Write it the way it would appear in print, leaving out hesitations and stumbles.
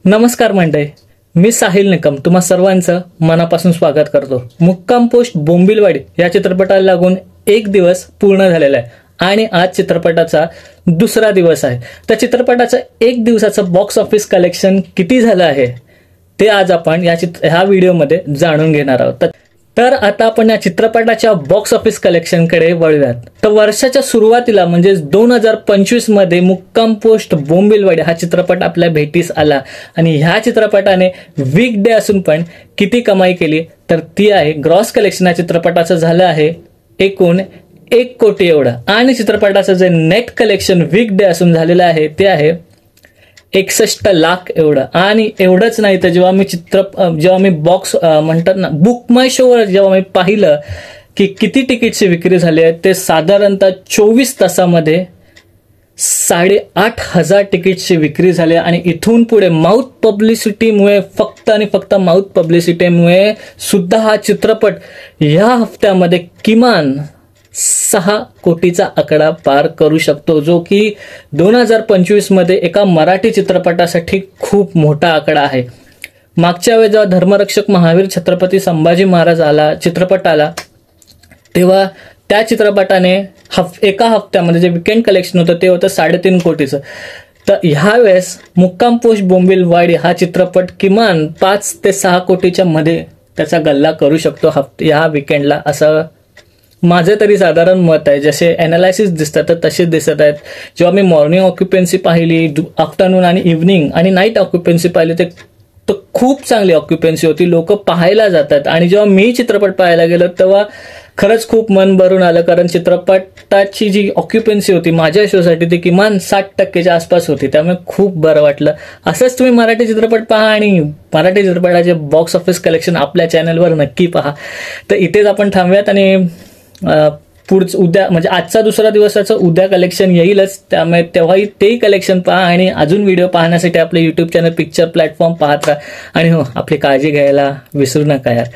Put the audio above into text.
नमस्कार मंडळी, मी साहिल निकम तुम्हा सर्वांचं मनापासून स्वागत करतो। मुक्काम पोस्ट बोंबिलवाडी या चित्रपटाला लागून एक दिवस पूर्ण झालेला आहे आणि आज चित्रपटाचा दुसरा दिवस आहे। त्या चित्रपटाचं एक दिवसाचं बॉक्स ऑफिस कलेक्शन किती झालं आहे ते आज आपण ह्या व्हिडिओमध्ये जाणून घेणार आहोत। तर आता आपण या चित्रपटाच्या बॉक्स ऑफिस कलेक्शनकडे वळूयात। तर वर्षाच्या सुरुवातीला म्हणजे 2025 मध्ये मुक्काम पोस्ट बोंबिलवाडी हा चित्रपट आपल्या भेटीस आला आणि ह्या चित्रपटाने वीक डे असून पण किती कमाई केली तर ती आहे ग्रॉस कलेक्शन या चित्रपटाचं झालं आहे एकूण 1 कोटी एवढं आणि चित्रपटाचं जे नेट कलेक्शन वीक डे असून झालेलं आहे ते आहे 61 लाख एवढं। आणि एवढंच नाही तर जेव्हा मी बॉक्स म्हणतात ना बुक माय शोवर जेव्हा मी पाहिलं की किती तिकीटची विक्री झाली आहे ते साधारणतः 24 तासामध्ये 8,500 तिकीटची विक्री झाली आणि इथून पुढे माउथ पब्लिसिटीमुळे फक्त आणि फक्त माउथ पब्लिसिटीमुळे सुद्धा हा चित्रपट या हफ्त्यामध्ये किमान 6 कोटीचा आकडा पार करू शकतो, जो की 2025 मध्ये एका मराठी चित्रपटासाठी खूप मोठा आकडा आहे। मागच्या वेळेस जेव्हा धर्मरक्षक महावीर छत्रपती संभाजी महाराज चित्रपट आला तेव्हा त्या चित्रपटाने एका हफ्त्यामध्ये जे वीकेंड कलेक्शन होतं ते होतं 3.5 कोटीचं। तर ह्या वेळेस मुक्काम पोस्ट बोंबिलवाडी हा चित्रपट किमान 5 ते 6 कोटीच्या मध्ये त्याचा गल्ला करू शकतो ह्या वीकेंडला, असं माझे तरी साधारण मत आहे। जसे एनालिसिस दिसतात तर तसे दिसत आहेत। जेव्हा मी मॉर्निंग ऑक्युपन्सी पाहिली, आफ्टरनून आणि इव्हनिंग आणि नाईट ऑक्युपन्सी पाहिली ते खूप चांगली ऑक्युपन्सी होती, लोक पाहायला जातात। आणि जेव्हा मी चित्रपट पाहायला गेलो तेव्हा खरंच खूप मन भरून आलं, कारण चित्रपटाची जी ऑक्युपन्सी होती माझ्या शोसाठी ती किमान 60% आसपास होती, त्यामुळे खूप बरं वाटलं। असंच तुम्ही मराठी चित्रपट पहा आणि मराठी चित्रपटाचे बॉक्स ऑफिस कलेक्शन आपल्या चॅनलवर नक्की पहा। तर इथेच आपण थांबूयात आणि पुढचं उद्या म्हणजे आजचा दुसरा दिवसाचं उद्या कलेक्शन येईलच, त्यामुळे तेव्हाही तेही कलेक्शन पहा आणि अजून व्हिडिओ पाहण्यासाठी आपले यूट्यूब चॅनल पिक्चर प्लॅटफॉर्म पाहत राहा। आणि हो, आपली काळजी घ्यायला विसरू नका यार।